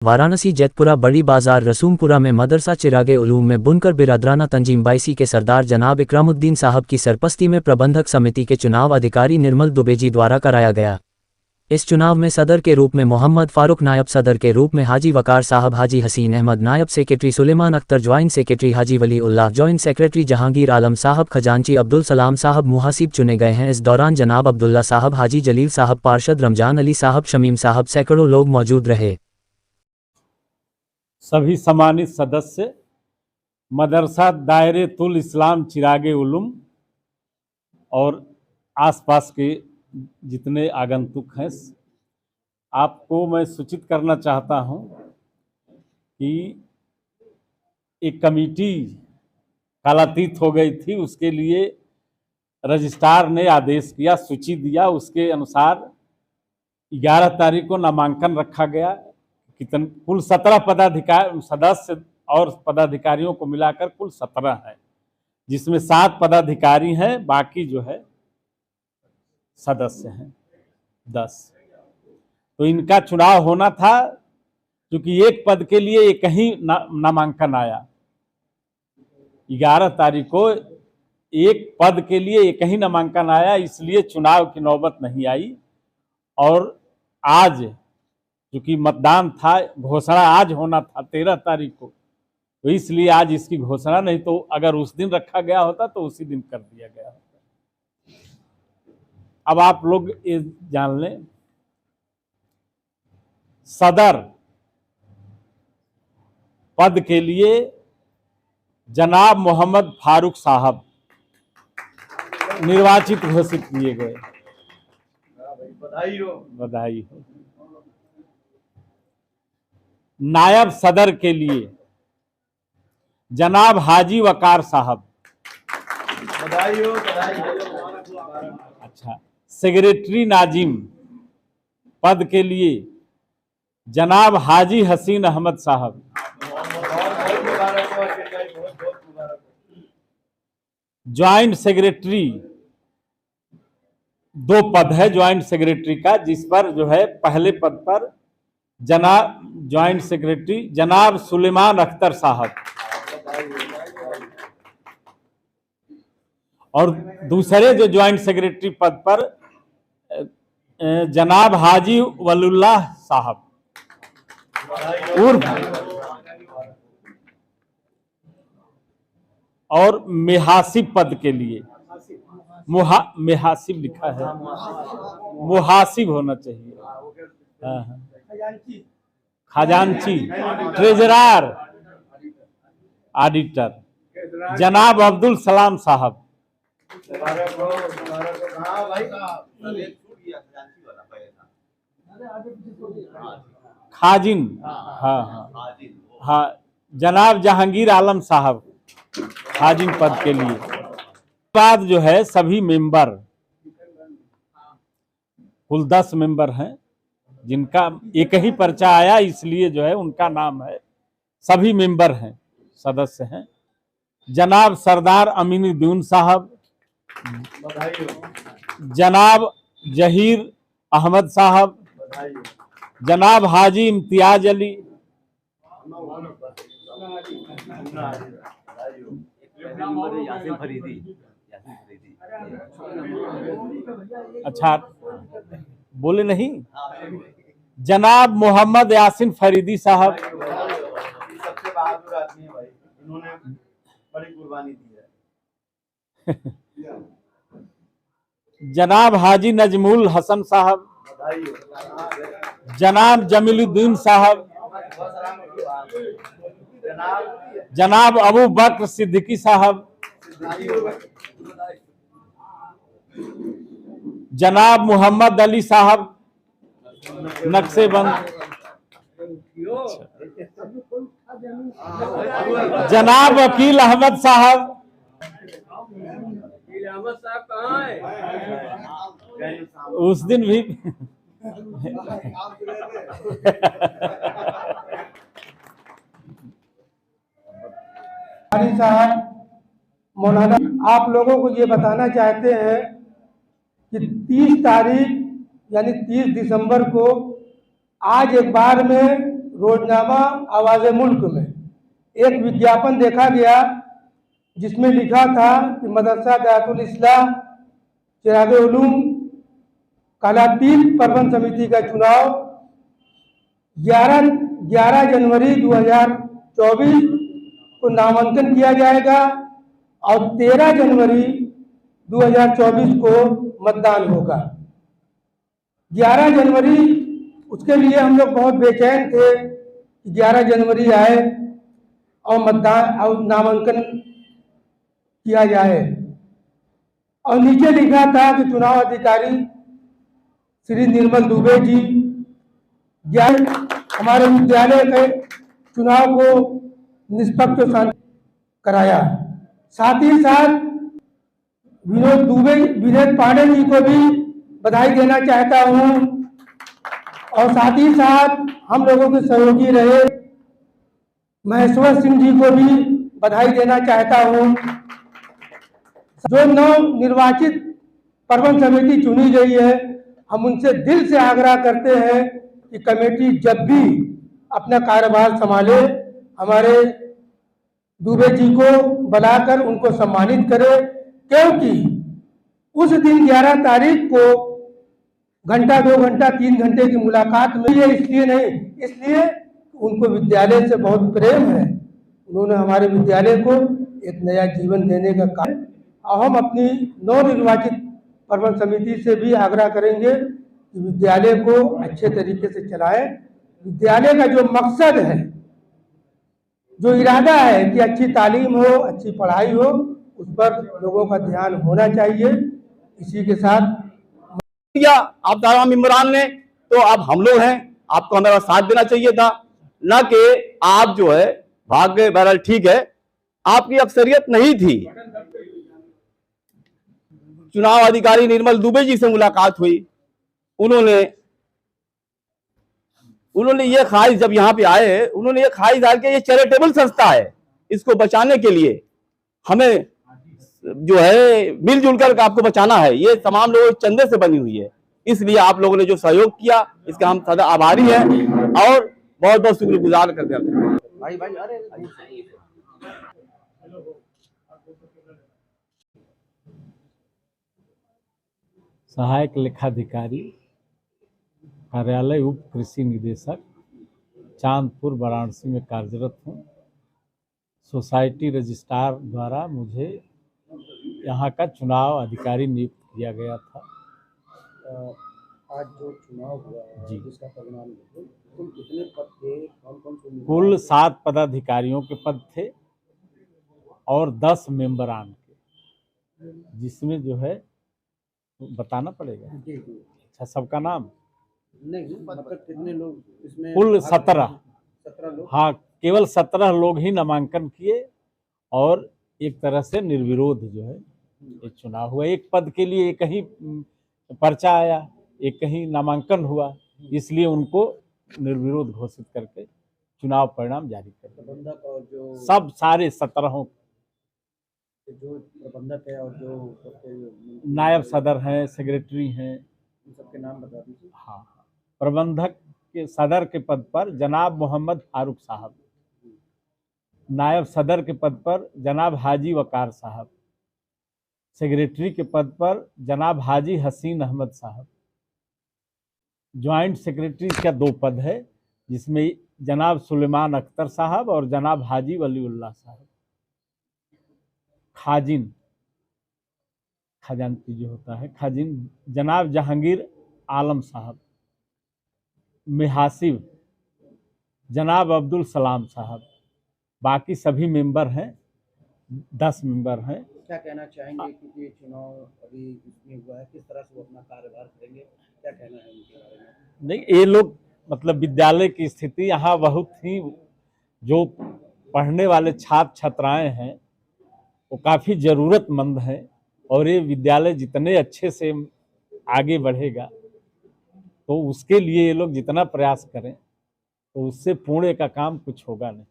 वाराणसी, जैतपुरा, बड़ी बाजार, रसूमपुरा में मदरसा चिरागे उलूम में बुनकर बिरादराना तंजीम बाईसी के सरदार जनाब इकरामुद्दीन साहब की सरपस्ती में प्रबंधक समिति के चुनाव अधिकारी निर्मल दुबे जी द्वारा कराया गया। इस चुनाव में सदर के रूप में मोहम्मद फारूक, नायब सदर के रूप में हाजी वकार साहब, हाजी हसीन अहमद, नायब secretary Suleman Akhtar, joint secretary Haji Wali Ullah, joint secretary Jahangir Alam Sahab, खजांची अब्दुल सलाम साहब मुहासिब चुने गए हैं। इस दौरान जनाब अब्दुल्ला साहब, हाजी जलील साहब, पार्षद रमजान अली साहब, शमीम साहब, सैकड़ों लोग मौजूद रहे। सभी सम्मानित सदस्य, मदरसा दायरे-तुल इस्लाम चिरागे उलूम और आसपास के जितने आगंतुक हैं, आपको मैं सूचित करना चाहता हूं कि एक कमेटी कालातीत हो गई थी। उसके लिए रजिस्ट्रार ने आदेश किया, सूची दिया। उसके अनुसार 11 तारीख को नामांकन रखा गया। कुल 17 पदाधिकारी सदस्य और पदाधिकारियों को मिलाकर कुल 17 है, जिसमें 7 पदाधिकारी हैं, बाकी जो है सदस्य हैं 10। तो इनका चुनाव होना था, क्योंकि एक पद के लिए एक ही नामांकन आया। 11 तारीख को एक पद के लिए एक ही नामांकन आया, इसलिए चुनाव की नौबत नहीं आई। और आज क्योंकि मतदान था, घोषणा आज होना था 13 तारीख को, तो इसलिए आज इसकी घोषणा नहीं, तो अगर उस दिन रखा गया होता तो उसी दिन कर दिया गया होता। अब आप लोग ये जान लें, सदर पद के लिए जनाब मोहम्मद फारूक साहब निर्वाचित घोषित किए गए। बधाई हो। नायब सदर के लिए जनाब हाजी वकार साहब। बधाई हो। अच्छा। सेक्रेटरी नाजिम पद के लिए जनाब हाजी हसीन अहमद साहब। ज्वाइंट सेक्रेटरी 2 पद है ज्वाइंट सेक्रेटरी का, जिस पर जो है पहले पद पर जनाब ज्वाइंट सेक्रेटरी जनाब सुलेमान अख्तर साहब, और दूसरे जो ज्वाइंट सेक्रेटरी पद पर जनाब हाजी वलुल्लाह साहब उर्फ, और मेहासिब पद के लिए मेहासिब लिखा है, मुहासिब होना चाहिए। खजांची, ट्रेजरार, ऑडिटर जनाब अब्दुल सलाम साहब। खाजिन, हाँ, जनाब जहांगीर आलम साहब खाजिन पद के लिए। बाद जो है सभी मेंबर, कुल 10 मेंबर हैं, जिनका एक ही पर्चा आया, इसलिए जो है उनका नाम है। सभी मेंबर हैं, सदस्य हैं। जनाब सरदार अमीनुद्दीन साहब, जनाब जहीर अहमद साहब, जनाब हाजी इम्तियाज अली, अच्छा बोले नहीं, जनाब मोहम्मद यासिन फरीदी साहब, सबसे बहादुर आदमी है भाई, इन्होंने बड़ी कुर्बानी दी है। जनाब हाजी नजमुल हसन साहब, जनाब जमीलुद्दीन साहब, जनाब अबू बकर सिद्दीकी साहब, जनाब मोहम्मद अली साहब नक्शेबंद, जनाब वकील अहमद साहब, उस दिन भी साहब मौलाना, आप लोगों को ये बताना चाहते हैं कि 30 तारीख यानी 30 दिसंबर को आज एक बार में रोजनामा आवाज़ मुल्क में एक विज्ञापन देखा गया जिसमें लिखा था कि मदरसा दायरतुल इस्लाह चिराग उलूम कालातीत प्रबंध समिति का चुनाव 11 जनवरी 2024 को नामांकन किया जाएगा और 13 जनवरी 2024 को मतदान होगा। 11 जनवरी उसके लिए हम लोग बहुत बेचैन थे कि 11 जनवरी आए और मतदान और नामांकन किया जाए। और नीचे लिखा था कि चुनाव अधिकारी श्री निर्मल दुबे जी हमारे विद्यालय के चुनाव को निष्पक्ष और शांति कराया। साथ ही साथ विनोद पांडे जी को भी बधाई देना चाहता हूं और साथ ही साथ हम लोगों के सहयोगी रहे महेश्वर सिंह जी को भी बधाई देना चाहता हूं। जो नव निर्वाचित प्रबंध समिति चुनी गई है, हम उनसे दिल से आग्रह करते हैं कि कमेटी जब भी अपना कार्यभार संभाले हमारे दुबे जी को बुलाकर उनको सम्मानित करे, क्योंकि उस दिन 11 तारीख को घंटा 2 घंटा 3 घंटे की मुलाकात मिली है। इसलिए नहीं, इसलिए उनको विद्यालय से बहुत प्रेम है। उन्होंने हमारे विद्यालय को एक नया जीवन देने का काम, और हम अपनी नवनिर्वाचित प्रबंध समिति से भी आग्रह करेंगे कि विद्यालय को अच्छे तरीके से चलाएं। विद्यालय का जो मकसद है, जो इरादा है कि अच्छी तालीम हो, अच्छी पढ़ाई हो, उस पर लोगों का ध्यान होना चाहिए। इसी के साथ आप तमाम इमरान ने, तो अब हम लोग हैं, आपको हमारा साथ देना चाहिए था, न कि आप जो है भाग गए। बहरहाल ठीक है, आपकी अक्सरियत नहीं थी। चुनाव अधिकारी निर्मल दुबे जी से मुलाकात हुई। उन्होंने ये ख्वाहिश, जब यहाँ पे आए, उन्होंने ये ख्वाहिश डाल के ये चैरिटेबल संस्था है, इसको बचाने के लिए हमें जो है मिलजुल कर आपको बचाना है। ये तमाम लोगों के चंदे से बनी हुई है, इसलिए आप लोगों ने जो सहयोग किया इसका हम सदा आभारी हैं और बहुत बहुत शुक्रगुजार करते हैं। सहायक लेखाधिकारी कार्यालय उप कृषि निदेशक चांदपुर वाराणसी में कार्यरत हूँ। सोसाइटी रजिस्ट्रार द्वारा मुझे यहाँ का चुनाव अधिकारी नियुक्त किया गया था। आज जो चुनाव हुआ है जी, जिसका परिणाम कुल कितने पद थे, कौन कौन से? कुल 7 पदाधिकारियों के पद थे और 10 मेंबरान के, जिसमें जो है बताना पड़ेगा। अच्छा, सबका नाम नहीं, मतलब कितने लोग इसमें? कुल 17 लोग। हाँ, केवल 17 लोग ही नामांकन किए और एक तरह से निर्विरोध जो है ये चुनाव हुआ। एक पद के लिए एक ही पर्चा आया, एक ही नामांकन हुआ, इसलिए उनको निर्विरोध घोषित करके चुनाव परिणाम जारी कर दिया। प्रबंधक और जो सब सारे 17 जो प्रबंधक है और जो नायब सदर हैं, सेक्रेटरी हैं, उन सबके नाम बता दीजिए। हाँ, प्रबंधक के सदर के पद पर जनाब मोहम्मद फारूक साहब, नायब सदर के पद पर जनाब हाजी वकार साहब, सेक्रेटरी के पद पर जनाब हाजी हसीन अहमद साहब, ज्वाइंट सेक्रेटरी का 2 पद है जिसमें जनाब सुलेमान अख्तर साहब और जनाब हाजी वलीउल्लाह साहब, खजानती जो होता है खाजिन जनाब जहांगीर आलम साहब, मुहासिब जनाब अब्दुल सलाम साहब। बाकी सभी मेंबर हैं, 10 मेंबर हैं। क्या कहना चाहेंगे कि ये चुनाव अभी इसमें हुआ है, किस तरह से वो अपना कार्यभार करेंगे, क्या कहना है उनके बारे में? नहीं, ये लोग मतलब विद्यालय की स्थिति यहाँ बहुत ही, जो पढ़ने वाले छात्र छात्राएं हैं वो काफ़ी ज़रूरतमंद हैं और ये विद्यालय जितने अच्छे से आगे बढ़ेगा तो उसके लिए ये लोग जितना प्रयास करें तो उससे पुणे का काम कुछ होगा नहीं।